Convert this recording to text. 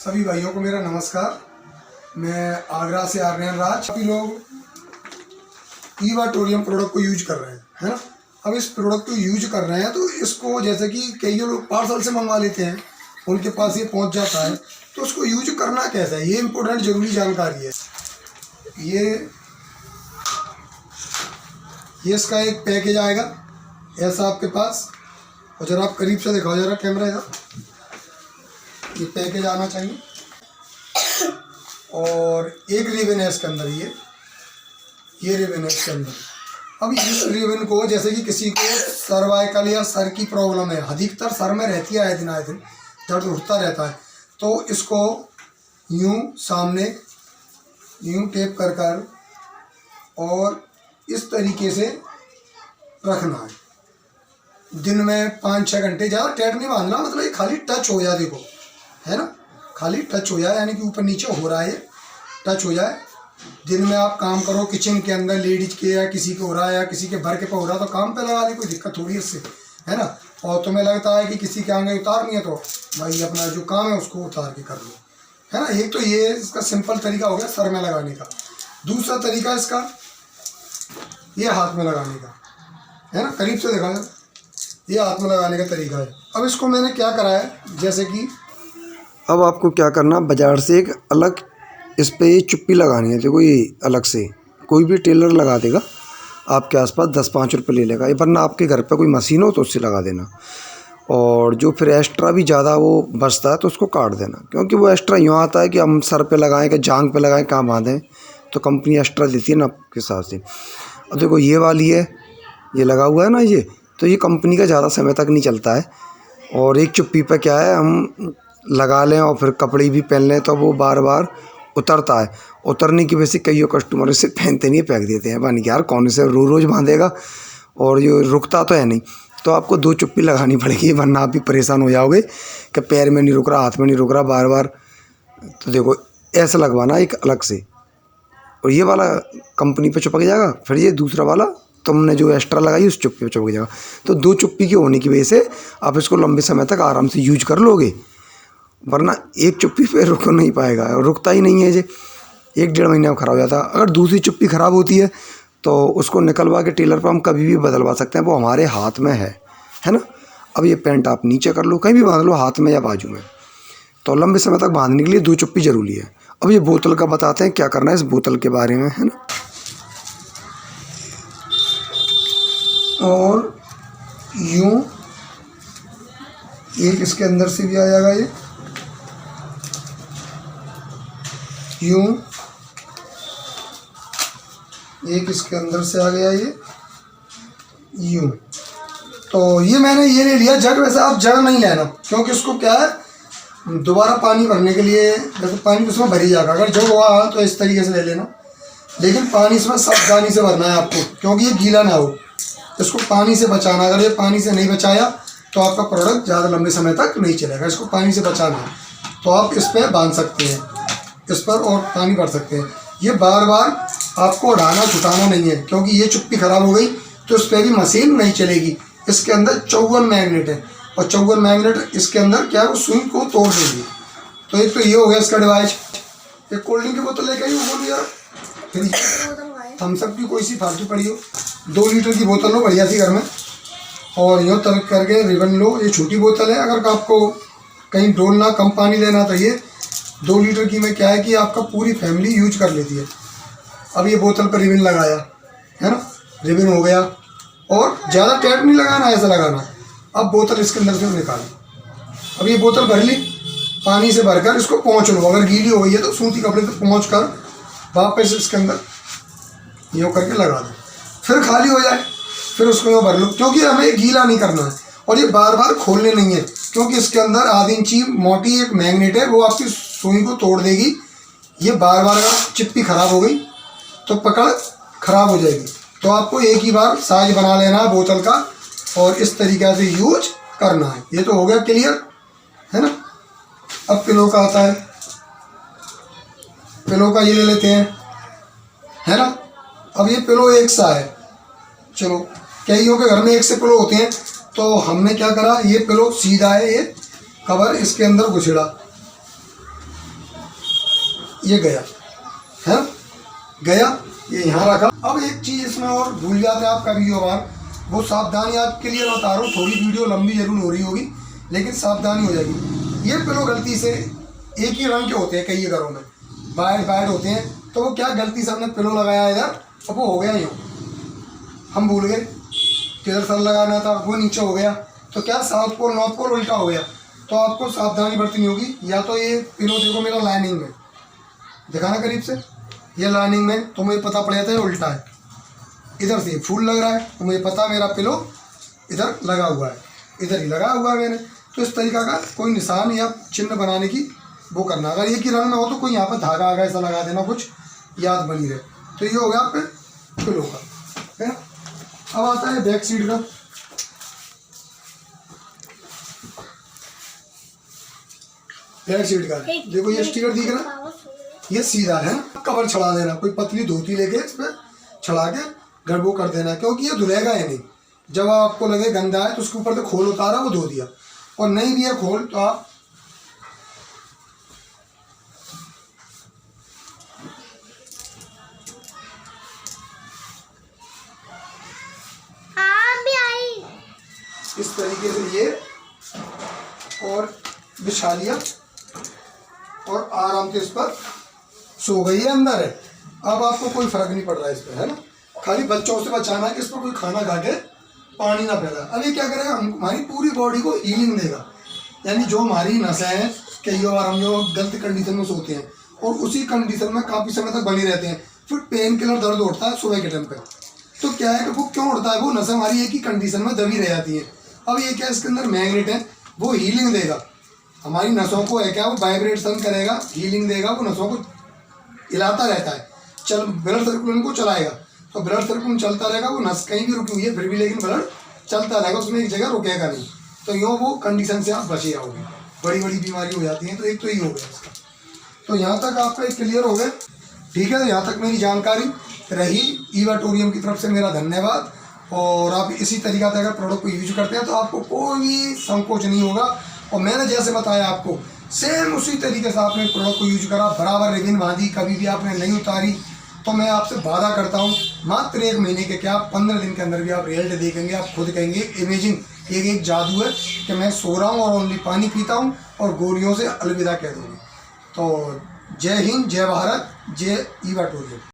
सभी भाइयों को मेरा नमस्कार। मैं आगरा से आर्यन राज। सभी लोग ईवाटोरियम प्रोडक्ट को यूज कर रहे हैं, है ना। अब इस प्रोडक्ट को यूज कर रहे हैं तो इसको जैसे कि कई लोग पार्सल से मंगवा लेते हैं, उनके पास ये पहुंच जाता है, तो उसको यूज करना कैसा है, ये इम्पोर्टेंट जरूरी जानकारी है। ये इसका एक पैकेज आएगा ऐसा आपके पास, और जरा आप करीब से दिखाओ जरा कैमरा इधर। ये पैकेज आना चाहिए और एक रिबन है इसके अंदर, ये रिबन है इसके अंदर। अब इस रिबन को जैसे कि किसी को सर्वाइकल या सर की प्रॉब्लम है, अधिकतर सर में रहती है, आए दिन दर्द उठता रहता है, तो इसको यूं सामने यूं टेप कर कर और इस तरीके से रखना है। दिन में 5-6 घंटे, ज़्यादा टाइट नहीं बांधना, मतलब ये खाली टच हो जाए, देखो है ना, खाली टच हो जाए, यानी कि ऊपर नीचे हो रहा है, ये टच हो जाए। दिन में आप काम करो किचन के अंदर, लेडीज के या किसी के हो रहा है या किसी के भर के पे हो रहा है, तो काम पे लगा ली, कोई दिक्कत थोड़ी है इससे, है ना। और तुम्हें लगता है कि किसी के आगे उतारनी है तो भाई अपना जो काम है उसको उतार के कर लो, है ना। एक तो ये इसका सिंपल तरीका हो गया सर में लगाने का। दूसरा तरीका इसका ये हाथ में लगाने का, है ना, करीब से देखा जाए, ये हाथ में लगाने का तरीका है। अब इसको मैंने क्या करा है, जैसे कि अब आपको क्या करना, बाज़ार से एक अलग इस पे ये चुप्पी लगानी है। देखो ये अलग से कोई भी टेलर लगा देगा, आपके आसपास 10-5 रुपये ले लेगा, वरना आपके घर पे कोई मशीन हो तो उससे लगा देना। और जो फिर एक्स्ट्रा भी ज़्यादा वो बचता है तो उसको काट देना, क्योंकि वो एक्स्ट्रा यूँ आता है कि हम सर पे लगाएं कि जांग पे लगाएं, कहाँ बांधें, तो कंपनी एक्स्ट्रा देती है ना आपके हिसाब से। अब देखो ये वाली है, ये लगा हुआ है ना, ये तो ये कंपनी का ज़्यादा समय तक नहीं चलता है। और एक चुप्पी पे क्या है, हम लगा लें और फिर कपड़े भी पहन लें तो वो बार बार उतरता है। उतरने की वजह से कई कस्टमर इसे पहनते नहीं, फेंक देते हैं, पानी यार कौन से रोज़ बांधेगा, और ये रुकता तो है नहीं। तो आपको 2 चुप्पी लगानी पड़ेगी, वरना आप भी परेशान हो जाओगे कि पैर में नहीं रुक रहा, हाथ में नहीं रुक रहा बार बार। तो देखो ऐसा लगवाना एक अलग से, और ये वाला कंपनी पे चिपक जाएगा, फिर ये दूसरा वाला तुमने जो एक्स्ट्रा लगाई उस चुप्पी पे चिपक जाएगा। तो 2 चुप्पी के होने की वजह से आप इसको लंबे समय तक आराम से यूज कर लोगे, वरना एक चुप्पी पे रुक नहीं पाएगा, और रुकता ही नहीं है ये, 1-1.5 महीने में ख़राब हो जाता है। अगर दूसरी चुप्पी ख़राब होती है तो उसको निकलवा के टेलर पर हम कभी भी बदलवा सकते हैं, वो हमारे हाथ में है ना। अब ये पैंट आप नीचे कर लो, कहीं भी बांध लो, हाथ में या बाजू में, तो लंबे समय तक बांधने के लिए 2 चुप्पी ज़रूरी है। अब ये बोतल का बताते हैं क्या करना है इस बोतल के बारे में, है ना। और यूं एक इसके अंदर से भी आ जाएगा, ये यूं एक इसके अंदर से आ गया, ये यूं। तो ये मैंने ये ले लिया जग। वैसे आप जग नहीं लेना, क्योंकि इसको क्या है, दोबारा पानी भरने के लिए देखो पानी उसमें भरी जाएगा। अगर जग हुआ तो इस तरीके से ले लेना, लेकिन पानी इसमें सावधानी से भरना है आपको, क्योंकि ये गीला ना हो। इसको पानी से बचाना, अगर ये पानी से नहीं बचाया तो आपका प्रोडक्ट ज़्यादा लंबे समय तक नहीं चलेगा। इसको पानी से बचाना है तो आप इस पर बांध सकते हैं, इस पर और पानी भर सकते हैं। ये बार बार आपको उठाना छुटाना नहीं है, क्योंकि ये चुप्पी ख़राब हो गई तो इस पर भी मशीन नहीं चलेगी। इसके अंदर 54 मैग्नेट है, और 54 मैग्नेट इसके अंदर क्या है, वो सुई को तोड़ देगी। तो एक तो ये हो गया इसका डिवाइस। एक कोल्ड ड्रिंक की बोतल लेकर आई, वो बोलो यार, फिर थम्सअप की कोई सी फालतू पड़ी हो, 2 लीटर की बोतल लो बढ़िया सी घर में, और यूँ तरक करके रिबन लो। ये छोटी बोतल है, अगर आपको कहीं डोलना कम पानी लेना तो ये 2 लीटर की में क्या है कि आपका पूरी फैमिली यूज कर लेती है। अब ये बोतल पर रिबन लगाया है ना, रिबन हो गया, और ज़्यादा टाइट नहीं लगाना, ऐसा लगाना। अब बोतल इसके अंदर से निकाली, अब ये बोतल भर ली, पानी से भरकर इसको पोंछ लो। अगर गीली हो गई है तो सूती कपड़े से पोंछ कर वापस इसके अंदर यूँ करके लगा दो, फिर खाली हो जाए, फिर उसको यूँ भर लो, क्योंकि हमें गीला नहीं करना है। और ये बार बार खोलने नहीं है, क्योंकि इसके अंदर आधी इंची मोटी एक मैग्नेट है, वो आपकी सुई को तोड़ देगी। ये बार बार अगर चिप्पी ख़राब हो गई तो पकड़ ख़राब हो जाएगी। तो आपको एक ही बार साइज बना लेना है बोतल का, और इस तरीक़े से यूज करना है। ये तो हो गया क्लियर, है ना। अब पिलो का आता है, पिलो का ये ले लेते हैं, है ना। अब ये पिलो एक सा है, चलो कईयों के घर में एक से पिलो होते हैं, तो हमने क्या करा, ये पिलो सीधा है, ये कवर इसके अंदर घुसेड़ा, ये गया है ना, गया, ये यहाँ रखा। अब एक चीज़ इसमें और भूल जाते हैं आप कभी बार, वो सावधानी आपके लिए बता रहा हूँ, थोड़ी वीडियो लंबी जरूर हो रही होगी लेकिन सावधानी हो जाएगी। ये पिलो गलती से एक ही रंग के होते हैं कई घरों में, वाइट होते हैं, तो वो क्या गलती से हमने पिलो लगाया इधर, अब वो हो गया यूँ, हम भूल गए किधर सर लगाना था, वो नीचे हो गया, तो क्या साउथ पोल नॉर्थ पोल उल्टा हो गया। तो आपको सावधानी बरतनी होगी। या तो ये पिलो देखो मेरा लाइनिंग में, दिखाना करीब से, ये लाइनिंग में, तो मुझे पता पड़ जाता है उल्टा है, इधर से फूल लग रहा है तो मुझे पता मेरा पिलो इधर लगा हुआ है, इधर ही लगा हुआ है मैंने। तो इस तरीक़ा का कोई निशान या चिन्ह बनाने की वो करना। अगर एक ही रंग में हो तो कोई यहाँ पर धागा आगा ऐसा लगा देना, कुछ याद बनी रहे। तो ये हो गया आपके पिलो का, है ना। अब आता है बैक साइड का। बैक साइड का देखो ये स्टिकर दिख रहा है, ये सीधा है ना, कवर छड़ा देना, कोई पतली धोती लेके इस पर छड़ा के गड़बो कर देना, क्योंकि ये धुलेगा ही नहीं। जब आपको लगे गंदा है तो उसके ऊपर से खोल उतारा वो धो दिया, और नहीं भी है खोल तो आप इस तरीके से ये और बिछा लिया और आराम से इस पर सो गई है, अंदर है। अब आपको कोई फर्क नहीं पड़ रहा है इस पर, है ना। खाली बच्चों से बचाना है कि इस पर कोई खाना खा के पानी ना फैला। अब ये क्या करेगा, हमारी पूरी बॉडी को हीलिंग देगा, यानी जो हमारी नसें हैं, कई बार हम जो गलत कंडीशन में सोते हैं और उसी कंडीशन में काफ़ी समय तक बने रहते हैं, फिर पेन किलर दर्द उठता है सुबह के टाइम पर। तो क्या है कि वो क्यों उठता है, वो नसें हमारी एक ही कंडीशन में दबी रह जाती हैं। अब ये क्या, इसके अंदर मैग्नेट है, वो हीलिंग देगा हमारी नसों को, है क्या, वो वाइब्रेशन करेगा, हीलिंग देगा, वो नसों को हिलाता रहता है, ब्लड सर्कुलेशन को चलाएगा। तो ब्लड सर्कुलेशन चलता रहेगा, वो नस कहीं भी रुकी हुई है फिर भी लेकिन ब्लड चलता रहेगा, उसमें एक जगह रुकेगा नहीं। तो यूँ वो कंडीशन से आप बचे जाओगे। बड़ी बड़ी बीमारी हो जाती हैं, तो एक तो ये हो गया इसका। तो यहाँ तक आपका क्लियर हो गया, ठीक है। यहाँ तक मेरी जानकारी रही। ईवाटोरियम की तरफ से मेरा धन्यवाद। और आप इसी तरीक़ा से अगर प्रोडक्ट को यूज करते हैं तो आपको कोई भी संकोच नहीं होगा। और मैंने जैसे बताया आपको सेम उसी तरीके से आपने प्रोडक्ट को यूज करा, बराबर रिबिन बांधी, कभी भी आपने नहीं उतारी, तो मैं आपसे वादा करता हूँ मात्र 1 महीने के क्या 15 दिन के अंदर भी आप रिजल्ट देखेंगे। आप खुद कहेंगे इमेजिंग, एक जादू है कि मैं सो रहा हूँ और ओनली पानी पीता हूँ और गोलियों से अलविदा कह दूँगी। तो जय हिंद, जय भारत, जय ईवाटोरियम।